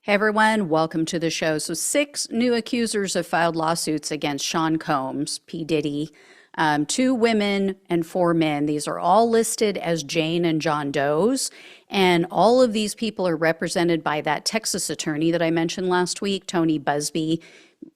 Hey everyone, welcome to the show. So, six new accusers have filed lawsuits against Sean Combs, P. Diddy, two women and four men. These are all listed as Jane and John Does, and all of these people are represented by that Texas attorney that I mentioned last week, Tony Busby.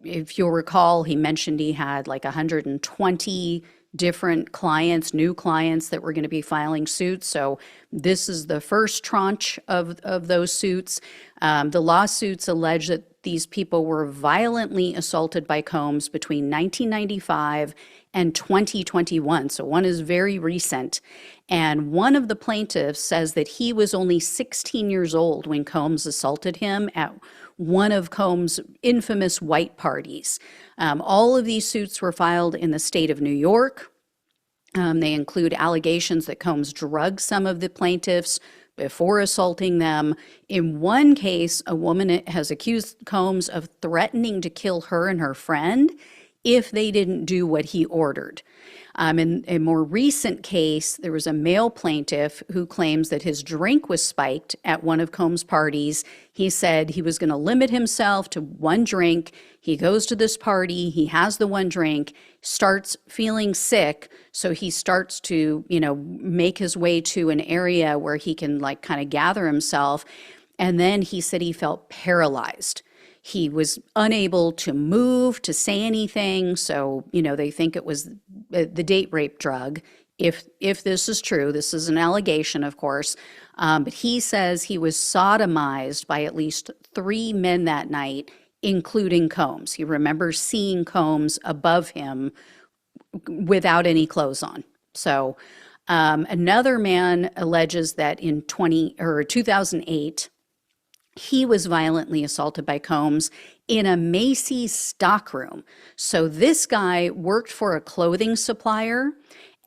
If you'll recall, he mentioned he had like 120 different clients, new clients that were going to be filing suits. So this is the first tranche of those suits. The lawsuits allege that these people were violently assaulted by Combs between 1995 and 2021. So one is very recent. And one of the plaintiffs says that he was only 16 years old when Combs assaulted him at one of Combs' infamous white parties. All of these suits were filed in the state of New York. They include allegations that Combs drugged some of the plaintiffs before assaulting them. In one case, a woman has accused Combs of threatening to kill her and her friend if they didn't do what he ordered. In a more recent case, there was a male plaintiff who claims that his drink was spiked at one of Combs' parties. He said he was going to limit himself to one drink. He goes to this party, he has the one drink, starts feeling sick, so he starts to, make his way to an area where he can kind of gather himself. And then he said he felt paralyzed. He was unable to move, to say anything. So, they think it was the date rape drug. If this is true, this is an allegation, of course. But he says he was sodomized by at least three men that night, including Combs. He remembers seeing Combs above him without any clothes on. So another man alleges that in 2008, he was violently assaulted by Combs in a Macy's stockroom. So this guy worked for a clothing supplier,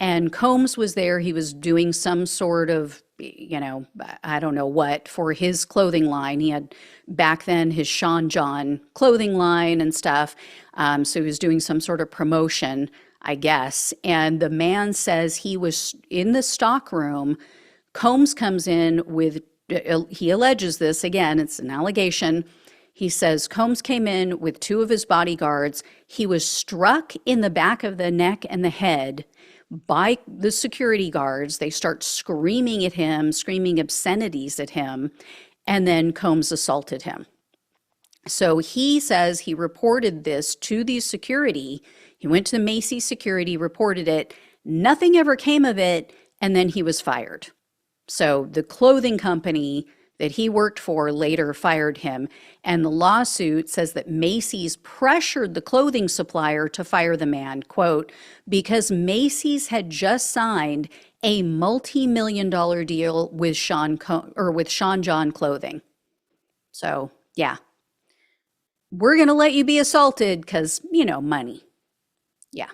and Combs was there. He was doing some sort of, I don't know what, for his clothing line. He had back then his Sean John clothing line and stuff. So he was doing some sort of promotion, I guess. And the man says he was in the stockroom. Combs comes in with, he alleges this, again, it's an allegation. He says Combs came in with two of his bodyguards. He was struck in the back of the neck and the head by the security guards. They start screaming at him, screaming obscenities at him, and then Combs assaulted him. So he says he reported this to the security. He went to the Macy's security, reported it. Nothing ever came of it, and then he was fired. So the clothing company that he worked for later fired him, and the lawsuit says that Macy's pressured the clothing supplier to fire the man, quote, because Macy's had just signed a multi-million-dollar deal with Sean John Clothing. So, yeah. We're going to let you be assaulted because, money. Yeah.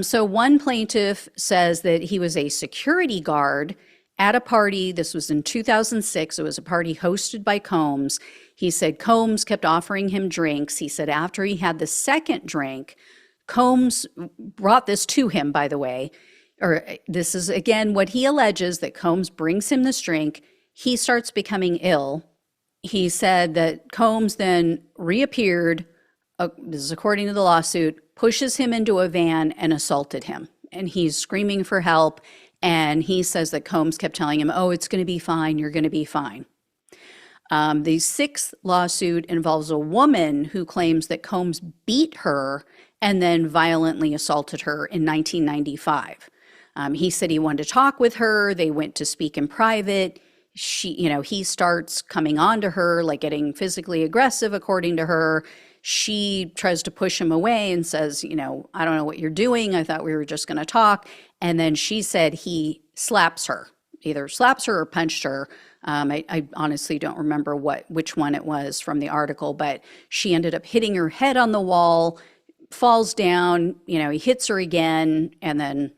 So one plaintiff says that he was a security guard at a party. This was in 2006. It was a party hosted by Combs. He said Combs kept offering him drinks. He said after he had the second drink, Combs brought this to him, by the way, or this is again what he alleges, that Combs brings him this drink. He starts becoming ill. He said that Combs then reappeared, this is according to the lawsuit, pushes him into a van and assaulted him. And he's screaming for help. And he says that Combs kept telling him, oh, it's going to be fine. You're going to be fine. The sixth lawsuit involves a woman who claims that Combs beat her and then violently assaulted her in 1995. He said he wanted to talk with her. They went to speak in private. He starts coming on to her, getting physically aggressive, according to her. She tries to push him away and says, I don't know what you're doing. I thought we were just going to talk. And then she said he slaps her, either slaps her or punched her. I honestly don't remember which one it was from the article, but she ended up hitting her head on the wall, falls down, he hits her again, and then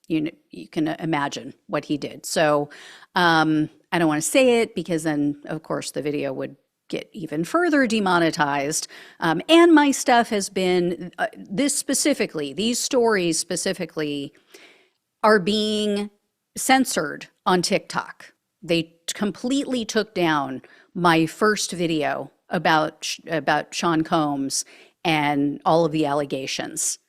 you can imagine what he did. So I don't want to say it because then, of course, the video would get even further demonetized. And my stuff has been, these stories specifically are being censored on TikTok. They completely took down my first video about Sean Combs and all of the allegations.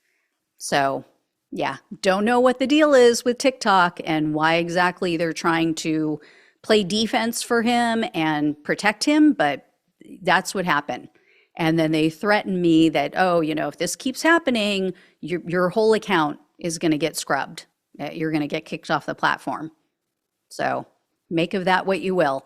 So, yeah, don't know what the deal is with TikTok and why exactly they're trying to play defense for him and protect him, but that's what happened. And then they threatened me that, oh, if this keeps happening, your whole account is going to get scrubbed. You're going to get kicked off the platform. So make of that what you will.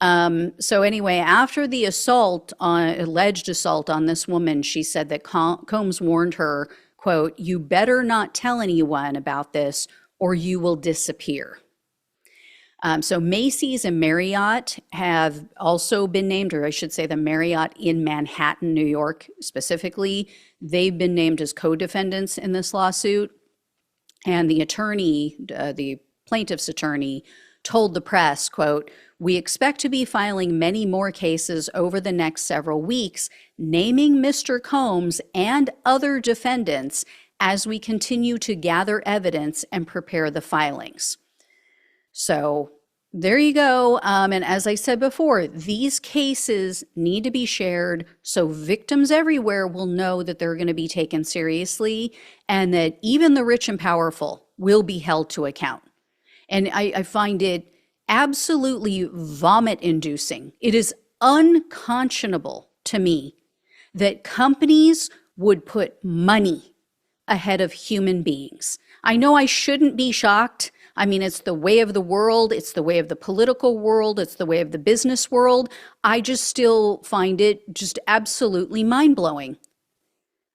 So anyway, after the alleged assault on this woman, she said that Combs warned her, quote, "You better not tell anyone about this or you will disappear." So Macy's and Marriott have also been named, or I should say the Marriott in Manhattan, New York specifically, they've been named as co-defendants in this lawsuit. And the attorney, the plaintiff's attorney, told the press, quote, "We expect to be filing many more cases over the next several weeks, naming Mr. Combs and other defendants as we continue to gather evidence and prepare the filings." So there you go. And as I said before, these cases need to be shared so victims everywhere will know that they're going to be taken seriously and that even the rich and powerful will be held to account. And I find it absolutely vomit-inducing. It is unconscionable to me that companies would put money ahead of human beings. I know I shouldn't be shocked. I mean, it's the way of the world. It's the way of the political world. It's the way of the business world. I just still find it just absolutely mind-blowing.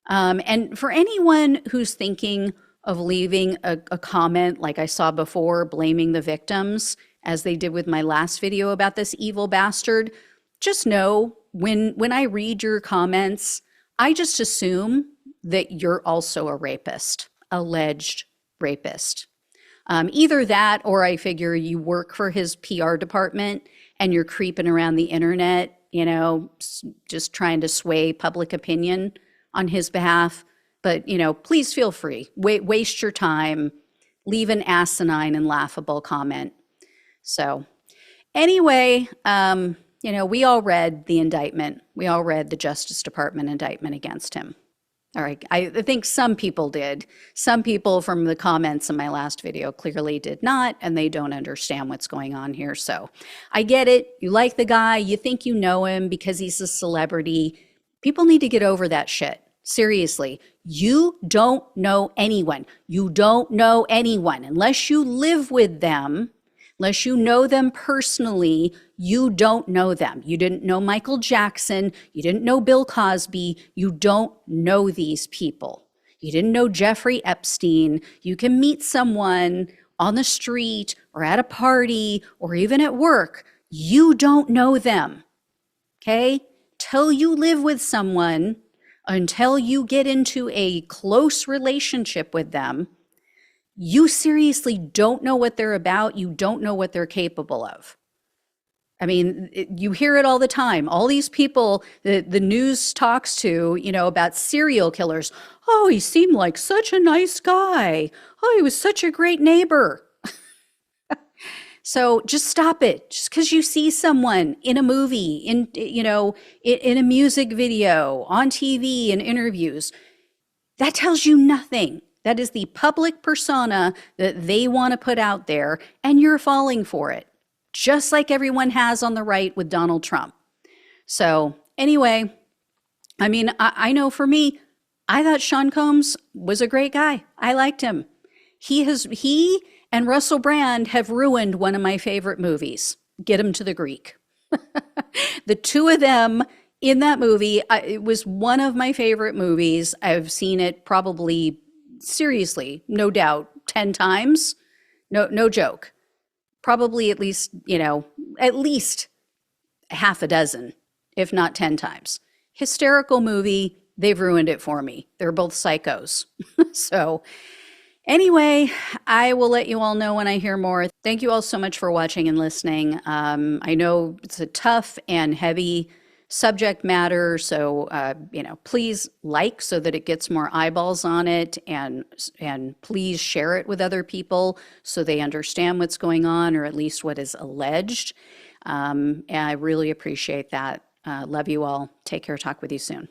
And for anyone who's thinking of leaving a comment like I saw before, blaming the victims, as they did with my last video about this evil bastard, just know when I read your comments, I just assume that you're also a rapist, alleged rapist. Either that, or I figure you work for his PR department and you're creeping around the internet, just trying to sway public opinion on his behalf. But, please feel free. Waste your time. Leave an asinine and laughable comment. So anyway, we all read the indictment. We all read the Justice Department indictment against him. All right, I think some people did. Some people from the comments in my last video clearly did not, and they don't understand what's going on here. So I get it. You like the guy. You think you know him because he's a celebrity. People need to get over that shit. Seriously, you don't know anyone. You don't know anyone. Unless you live with them, unless you know them personally, you don't know them. You didn't know Michael Jackson. You didn't know Bill Cosby. You don't know these people. You didn't know Jeffrey Epstein. You can meet someone on the street or at a party or even at work. You don't know them, okay? Till you live with someone, until you get into a close relationship with them, you seriously don't know what they're about. You don't know what they're capable of. I mean, you hear it all the time. All these people that the news talks to, about serial killers. Oh, he seemed like such a nice guy. Oh, he was such a great neighbor. So just stop it. Just because you see someone in a movie, in a music video, on TV, in interviews, that tells you nothing. That is the public persona that they want to put out there, and you're falling for it, just like everyone has on the right with Donald Trump. So anyway, I mean, I know for me, I thought Sean Combs was a great guy. I liked him. He and Russell Brand have ruined one of my favorite movies, Get Him to the Greek. The two of them in that movie, it was one of my favorite movies. I've seen it probably, seriously, no doubt, 10 times. No joke. Probably at least half a dozen, if not 10 times. Hysterical movie. They've ruined it for me. They're both psychos. So anyway, I will let you all know when I hear more. Thank you all so much for watching and listening. I know it's a tough and heavy subject matter, so please like so that it gets more eyeballs on it, and please share it with other people so they understand what's going on, or at least what is alleged. And I really appreciate that. Love you all. Take care. Talk with you soon.